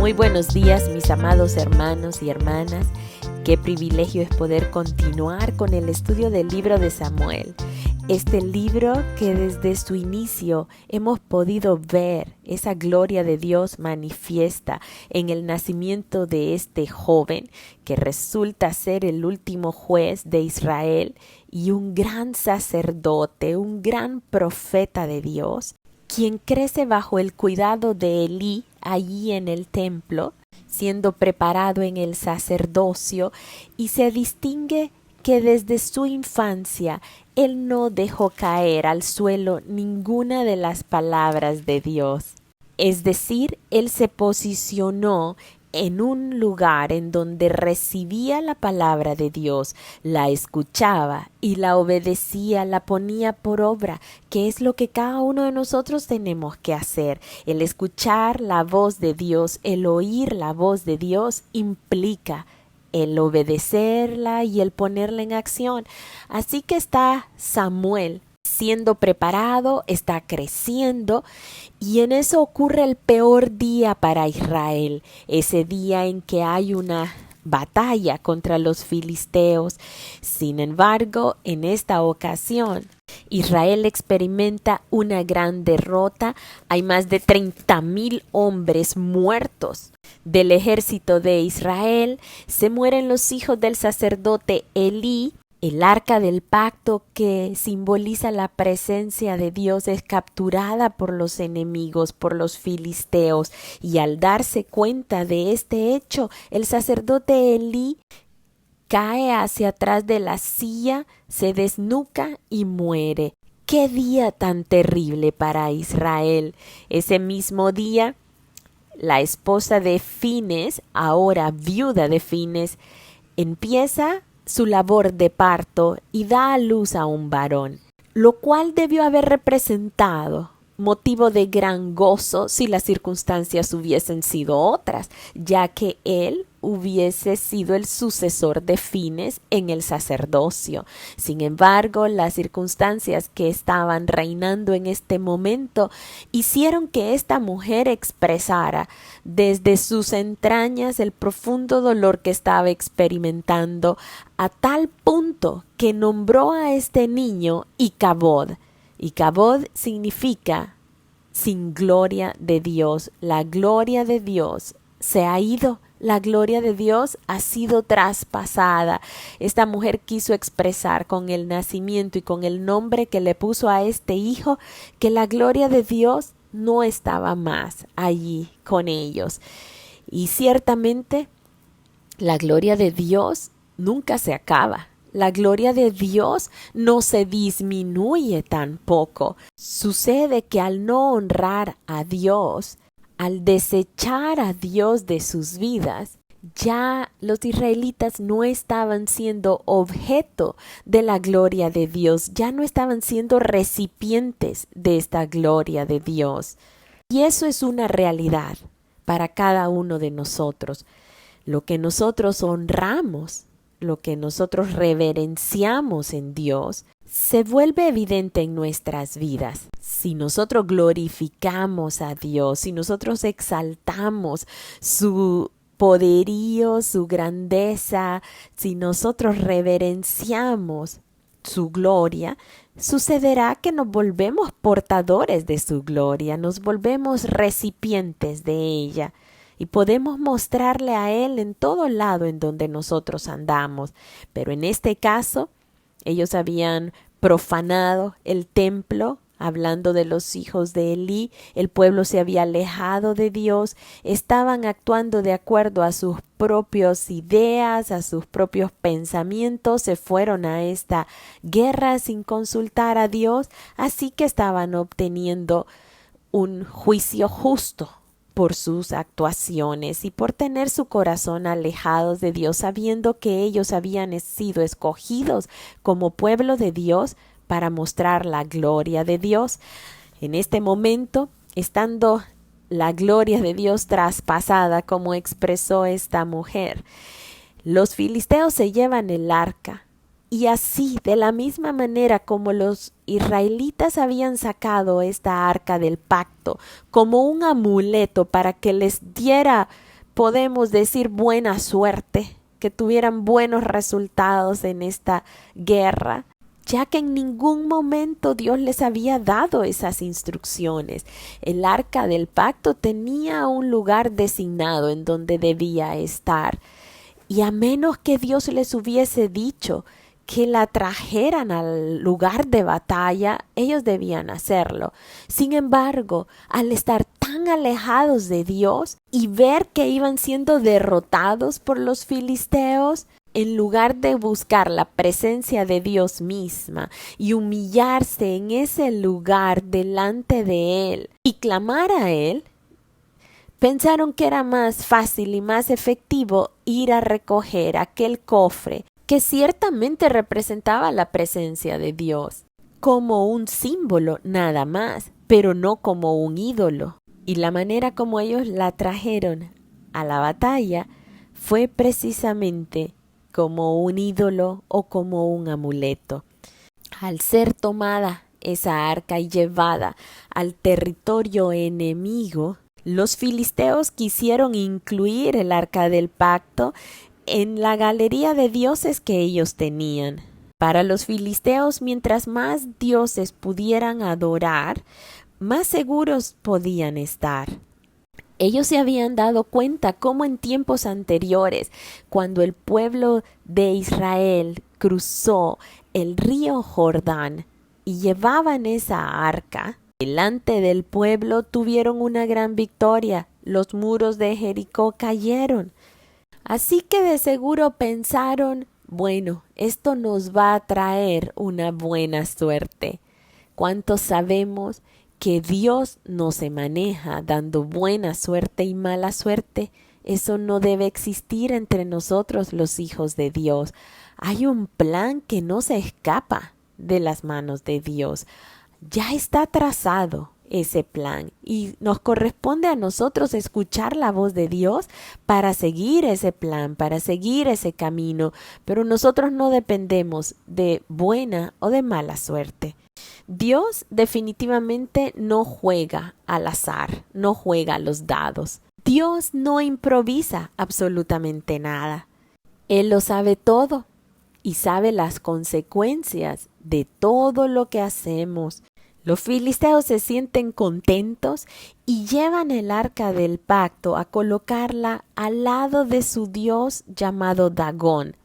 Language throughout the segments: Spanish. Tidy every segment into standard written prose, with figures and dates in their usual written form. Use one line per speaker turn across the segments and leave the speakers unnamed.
Muy buenos días, mis amados hermanos y hermanas. Qué privilegio es poder continuar con el estudio del libro de Samuel. Este libro que desde su inicio hemos podido ver esa gloria de Dios manifiesta en el nacimiento de este joven que resulta ser el último juez de Israel y un gran sacerdote, un gran profeta de Dios, quien crece bajo el cuidado de Elí allí en el templo, siendo preparado en el sacerdocio, y se distingue que desde su infancia él no dejó caer al suelo ninguna de las palabras de Dios. Es decir, él se posicionó en un lugar en donde recibía la palabra de Dios, la escuchaba y la obedecía, la ponía por obra, que es lo que cada uno de nosotros tenemos que hacer. El escuchar la voz de Dios, el oír la voz de Dios implica el obedecerla y el ponerla en acción. Así que está Samuel siendo preparado, está creciendo, y en eso ocurre el peor día para Israel, ese día en que hay una batalla contra los filisteos. Sin embargo, en esta ocasión, Israel experimenta una gran derrota. Hay más de 30,000 hombres muertos del ejército de Israel. Se mueren los hijos del sacerdote Elí. El arca del pacto, que simboliza la presencia de Dios, es capturada por los enemigos, por los filisteos, y al darse cuenta de este hecho, el sacerdote Elí cae hacia atrás de la silla, se desnuca y muere. ¡Qué día tan terrible para Israel! Ese mismo día, la esposa de Fines, ahora viuda de Fines, empieza su labor de parto y da a luz a un varón, lo cual debió haber representado motivo de gran gozo si las circunstancias hubiesen sido otras, ya que él hubiese sido el sucesor de Fines en el sacerdocio. Sin embargo, las circunstancias que estaban reinando en este momento hicieron que esta mujer expresara desde sus entrañas el profundo dolor que estaba experimentando, a tal punto que nombró a este niño Icabod. Icabod significa sin gloria de Dios. La gloria de Dios se ha ido. La gloria de Dios ha sido traspasada. Esta mujer quiso expresar con el nacimiento y con el nombre que le puso a este hijo que la gloria de Dios no estaba más allí con ellos. Y ciertamente la gloria de Dios nunca se acaba. La gloria de Dios no se disminuye tampoco. Sucede que al no honrar a Dios, al desechar a Dios de sus vidas, ya los israelitas no estaban siendo objeto de la gloria de Dios, ya no estaban siendo recipientes de esta gloria de Dios. Y eso es una realidad para cada uno de nosotros. Lo que nosotros honramos, lo que nosotros reverenciamos en Dios, se vuelve evidente en nuestras vidas. Si nosotros glorificamos a Dios, si nosotros exaltamos su poderío, su grandeza, si nosotros reverenciamos su gloria, sucederá que nos volvemos portadores de su gloria, nos volvemos recipientes de ella. Y podemos mostrarle a Él en todo lado en donde nosotros andamos. Pero en este caso, ellos habían profanado el templo, hablando de los hijos de Elí. El pueblo se había alejado de Dios, estaban actuando de acuerdo a sus propias ideas, a sus propios pensamientos, se fueron a esta guerra sin consultar a Dios, así que estaban obteniendo un juicio justo por sus actuaciones y por tener su corazón alejados de Dios, sabiendo que ellos habían sido escogidos como pueblo de Dios para mostrar la gloria de Dios. En este momento, estando la gloria de Dios traspasada, como expresó esta mujer, los filisteos se llevan el arca. Y así, de la misma manera como los israelitas habían sacado esta arca del pacto como un amuleto para que les diera podemos decir buena suerte, que tuvieran buenos resultados en esta guerra, ya que en ningún momento Dios les había dado esas instrucciones. El arca del pacto tenía un lugar designado en donde debía estar, y a menos que Dios les hubiese dicho que la trajeran al lugar de batalla, ellos debían hacerlo. Sin embargo, al estar tan alejados de Dios y ver que iban siendo derrotados por los filisteos, en lugar de buscar la presencia de Dios misma y humillarse en ese lugar delante de Él y clamar a Él, pensaron que era más fácil y más efectivo ir a recoger aquel cofre que ciertamente representaba la presencia de Dios, como un símbolo nada más, pero no como un ídolo. Y la manera como ellos la trajeron a la batalla fue precisamente como un ídolo o como un amuleto. Al ser tomada esa arca y llevada al territorio enemigo, los filisteos quisieron incluir el arca del pacto en la galería de dioses que ellos tenían. Para los filisteos, mientras más dioses pudieran adorar, más seguros podían estar. Ellos se habían dado cuenta cómo en tiempos anteriores, cuando el pueblo de Israel cruzó el río Jordán y llevaban esa arca, delante del pueblo tuvieron una gran victoria. Los muros de Jericó cayeron. Así que de seguro pensaron, bueno, esto nos va a traer una buena suerte. ¿Cuántos sabemos que Dios no se maneja dando buena suerte y mala suerte? Eso no debe existir entre nosotros los hijos de Dios. Hay un plan que no se escapa de las manos de Dios. Ya está trazado ese plan y nos corresponde a nosotros escuchar la voz de Dios para seguir ese plan, para seguir ese camino, pero nosotros no dependemos de buena o de mala suerte. Dios definitivamente no juega al azar, no juega a los dados. Dios no improvisa absolutamente nada. Él lo sabe todo y sabe las consecuencias de todo lo que hacemos. Los filisteos se sienten contentos y llevan el arca del pacto a colocarla al lado de su dios llamado Dagón.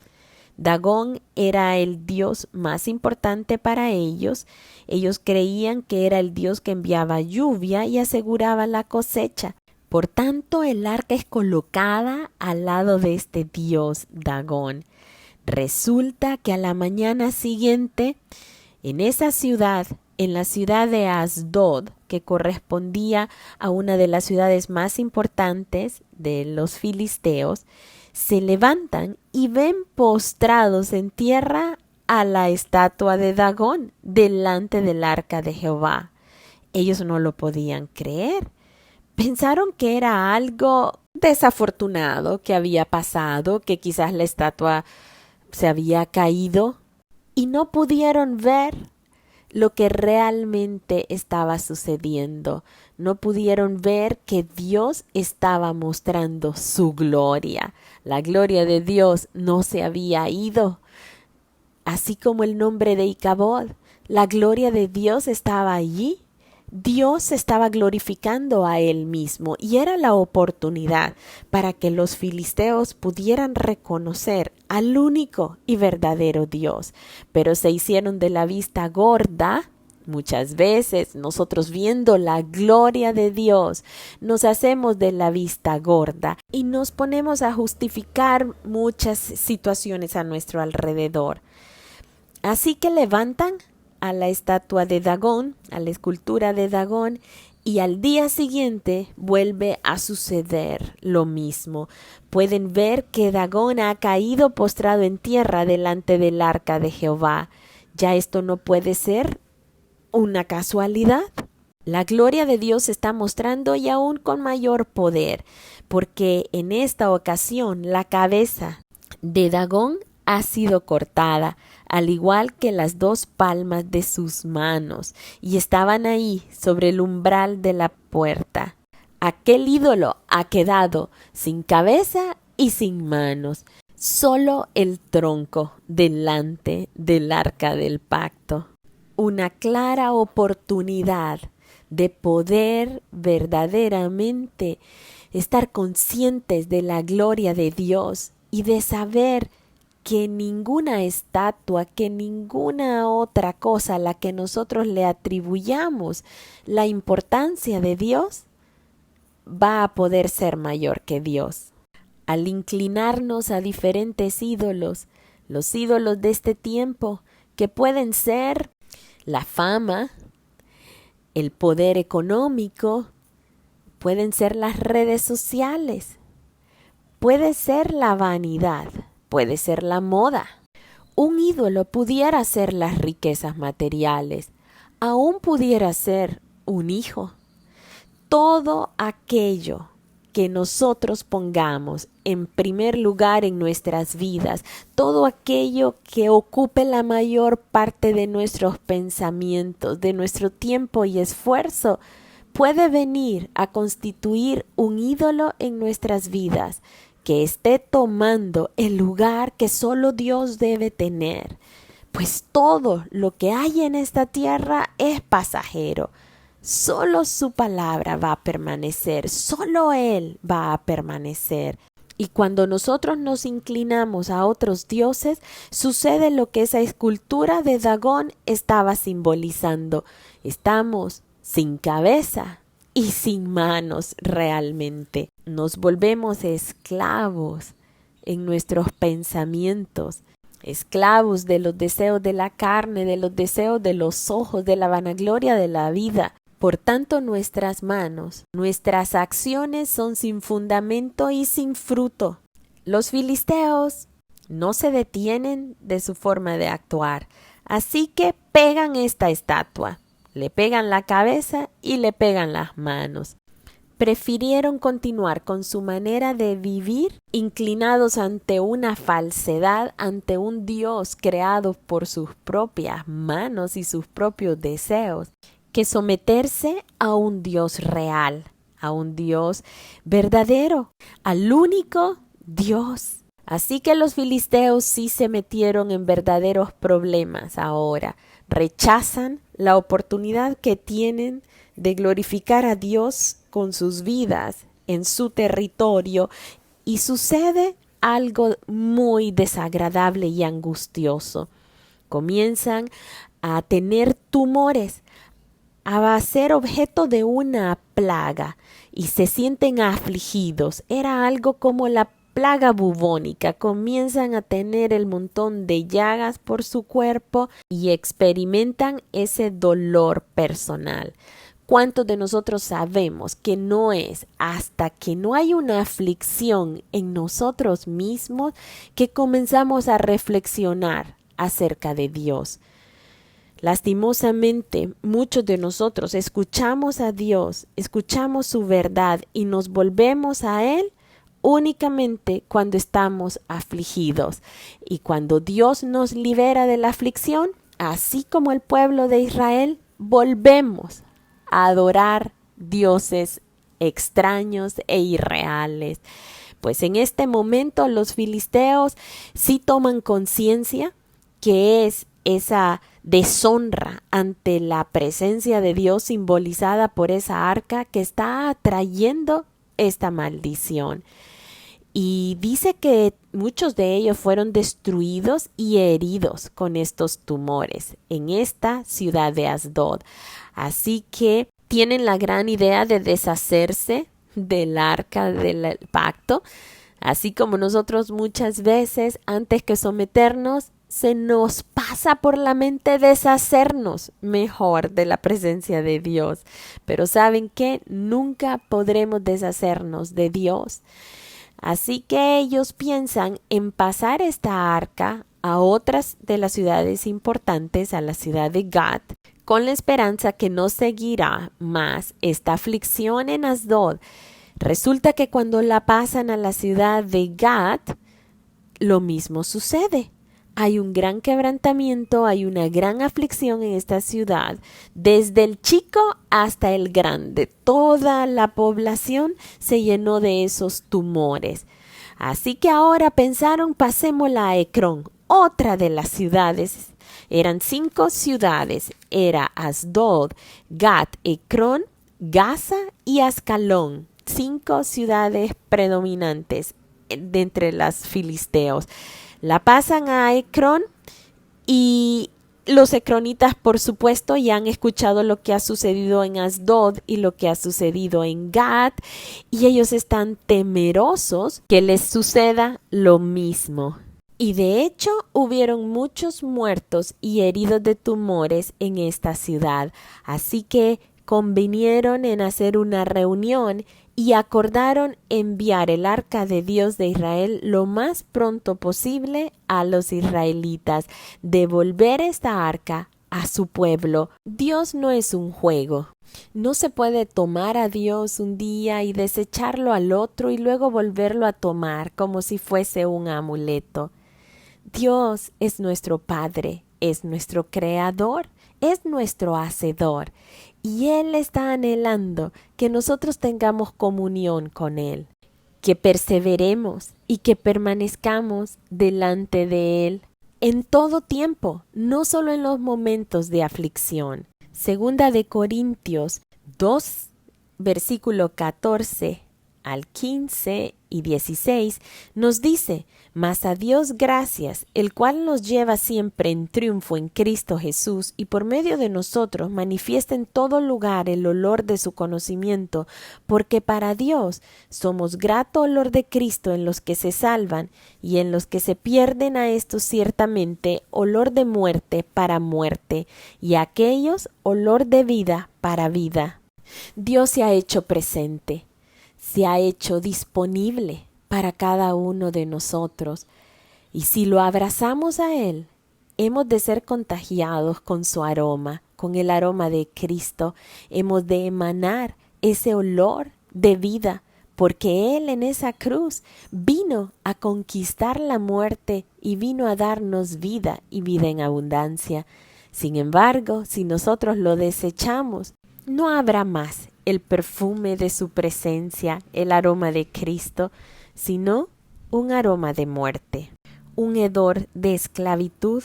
Dagón era el dios más importante para ellos. Ellos creían que era el dios que enviaba lluvia y aseguraba la cosecha. Por tanto, el arca es colocada al lado de este dios Dagón. Resulta que a la mañana siguiente, en esa ciudad, en la ciudad de Asdod, que correspondía a una de las ciudades más importantes de los filisteos, se levantan y ven postrados en tierra a la estatua de Dagón delante del arca de Jehová. Ellos no lo podían creer. Pensaron que era algo desafortunado que había pasado, que quizás la estatua se había caído, y no pudieron ver lo que realmente estaba sucediendo. No pudieron ver que Dios estaba mostrando su gloria. La gloria de Dios no se había ido. Así como el nombre de Icabod, la gloria de Dios estaba allí. Dios se estaba glorificando a Él mismo y era la oportunidad para que los filisteos pudieran reconocer al único y verdadero Dios. Pero se hicieron de la vista gorda. Muchas veces nosotros viendo la gloria de Dios nos hacemos de la vista gorda y nos ponemos a justificar muchas situaciones a nuestro alrededor. Así que levantan a la estatua de Dagón, a la escultura de Dagón, y al día siguiente vuelve a suceder lo mismo. Pueden ver que Dagón ha caído postrado en tierra delante del arca de Jehová. Ya esto no puede ser una casualidad. La gloria de Dios se está mostrando y aún con mayor poder, porque en esta ocasión la cabeza de Dagón ha sido cortada, al igual que las 2 palmas de sus manos, y estaban ahí sobre el umbral de la puerta. Aquel ídolo ha quedado sin cabeza y sin manos, solo el tronco delante del arca del pacto. Una clara oportunidad de poder verdaderamente estar conscientes de la gloria de Dios y de saber que ninguna estatua, que ninguna otra cosa a la que nosotros le atribuyamos la importancia de Dios va a poder ser mayor que Dios. Al inclinarnos a diferentes ídolos, los ídolos de este tiempo, que pueden ser la fama, el poder económico, pueden ser las redes sociales, puede ser la vanidad, puede ser la moda. Un ídolo pudiera ser las riquezas materiales, aún pudiera ser un hijo. Todo aquello que nosotros pongamos en primer lugar en nuestras vidas, todo aquello que ocupe la mayor parte de nuestros pensamientos, de nuestro tiempo y esfuerzo, puede venir a constituir un ídolo en nuestras vidas, que esté tomando el lugar que solo Dios debe tener. Pues todo lo que hay en esta tierra es pasajero. Solo su palabra va a permanecer, solo Él va a permanecer. Y cuando nosotros nos inclinamos a otros dioses, sucede lo que esa escultura de Dagón estaba simbolizando. Estamos sin cabeza y sin manos realmente. Nos volvemos esclavos en nuestros pensamientos, esclavos de los deseos de la carne, de los deseos de los ojos, de la vanagloria de la vida. Por tanto, nuestras manos, nuestras acciones son sin fundamento y sin fruto. Los filisteos no se detienen de su forma de actuar, así que pegan esta estatua, le pegan la cabeza y le pegan las manos. Prefirieron continuar con su manera de vivir, inclinados ante una falsedad, ante un Dios creado por sus propias manos y sus propios deseos, que someterse a un Dios real, a un Dios verdadero, al único Dios. Así que los filisteos sí se metieron en verdaderos problemas ahora. Rechazan la oportunidad que tienen de glorificar a Dios con sus vidas en su territorio y sucede algo muy desagradable y angustioso. Comienzan a tener tumores, a ser objeto de una plaga y se sienten afligidos. Era algo como la plaga bubónica. Comienzan a tener el montón de llagas por su cuerpo y experimentan ese dolor personal. ¿Cuántos de nosotros sabemos que no es hasta que no hay una aflicción en nosotros mismos que comenzamos a reflexionar acerca de Dios? Lastimosamente, muchos de nosotros escuchamos a Dios, escuchamos su verdad y nos volvemos a Él únicamente cuando estamos afligidos. Y cuando Dios nos libera de la aflicción, así como el pueblo de Israel, volvemos a adorar dioses extraños e irreales. Pues en este momento los filisteos sí toman conciencia que es esa deshonra ante la presencia de Dios simbolizada por esa arca que está atrayendo esta maldición. Y dice que muchos de ellos fueron destruidos y heridos con estos tumores en esta ciudad de Asdod. Así que tienen la gran idea de deshacerse del arca del pacto, así como nosotros muchas veces antes que someternos se nos pasa por la mente deshacernos mejor de la presencia de Dios. Pero ¿saben qué? Nunca podremos deshacernos de Dios. Así que ellos piensan en pasar esta arca a otras de las ciudades importantes, a la ciudad de Gat, con la esperanza que no seguirá más esta aflicción en Asdod. Resulta que cuando la pasan a la ciudad de Gat, lo mismo sucede. Hay un gran quebrantamiento, hay una gran aflicción en esta ciudad, desde el chico hasta el grande. Toda la población se llenó de esos tumores. Así que ahora pensaron, pasémosla a Ecrón, otra de las ciudades. Eran 5 ciudades, era Asdod, Gat, Ecrón, Gaza y Ascalón. 5 ciudades predominantes de entre los filisteos. La pasan a Ecrón y los ecronitas, por supuesto, ya han escuchado lo que ha sucedido en Asdod y lo que ha sucedido en Gat, y ellos están temerosos que les suceda lo mismo. Y de hecho hubieron muchos muertos y heridos de tumores en esta ciudad, así que convinieron en hacer una reunión y acordaron enviar el arca de Dios de Israel lo más pronto posible a los israelitas, devolver esta arca a su pueblo. Dios no es un juego. No se puede tomar a Dios un día y desecharlo al otro y luego volverlo a tomar como si fuese un amuleto. Dios es nuestro Padre, es nuestro Creador, es nuestro Hacedor, y Él está anhelando que nosotros tengamos comunión con Él, que perseveremos y que permanezcamos delante de Él en todo tiempo, no solo en los momentos de aflicción. Segunda de Corintios 2, versículo 14 al 15 y 16, nos dice: mas a Dios gracias, el cual nos lleva siempre en triunfo en Cristo Jesús, y por medio de nosotros manifiesta en todo lugar el olor de su conocimiento, porque para Dios somos grato olor de Cristo en los que se salvan, y en los que se pierden a estos ciertamente olor de muerte para muerte, y a aquellos olor de vida para vida. Dios se ha hecho presente, se ha hecho disponible para cada uno de nosotros, y si lo abrazamos a Él, hemos de ser contagiados con su aroma, con el aroma de Cristo. Hemos de emanar ese olor de vida, porque Él en esa cruz vino a conquistar la muerte y vino a darnos vida y vida en abundancia. Sin embargo, si nosotros lo desechamos, no habrá más el perfume de su presencia, el aroma de Cristo, sino un aroma de muerte, un hedor de esclavitud.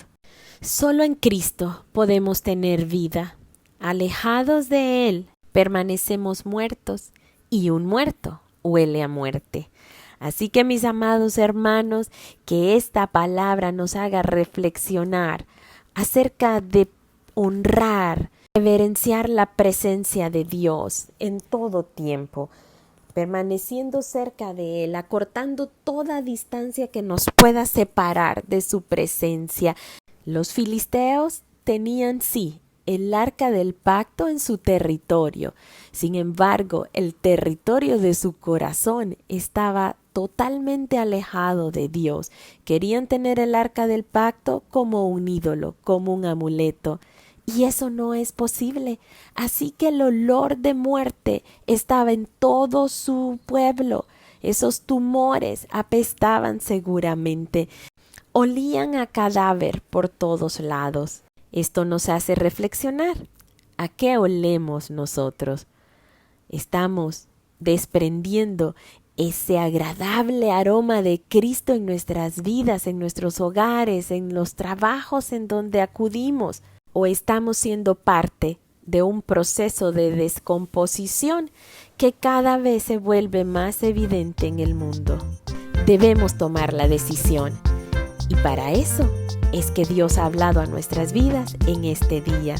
Solo en Cristo podemos tener vida. Alejados de Él, permanecemos muertos, y un muerto huele a muerte. Así que, mis amados hermanos, que esta palabra nos haga reflexionar acerca de honrar, reverenciar la presencia de Dios en todo tiempo, permaneciendo cerca de Él, acortando toda distancia que nos pueda separar de su presencia. Los filisteos tenían, sí, el arca del pacto en su territorio. Sin embargo, el territorio de su corazón estaba totalmente alejado de Dios. Querían tener el arca del pacto como un ídolo, como un amuleto. Y eso no es posible. Así que el olor de muerte estaba en todo su pueblo. Esos tumores apestaban seguramente. Olían a cadáver por todos lados. Esto nos hace reflexionar. ¿A qué olemos nosotros? Estamos desprendiendo ese agradable aroma de Cristo en nuestras vidas, en nuestros hogares, en los trabajos en donde acudimos. ¿O estamos siendo parte de un proceso de descomposición que cada vez se vuelve más evidente en el mundo? Debemos tomar la decisión, y para eso es que Dios ha hablado a nuestras vidas en este día.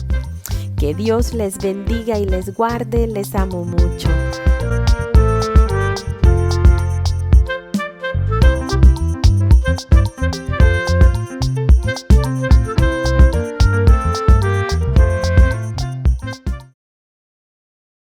Que Dios les bendiga y les guarde. Les amo mucho.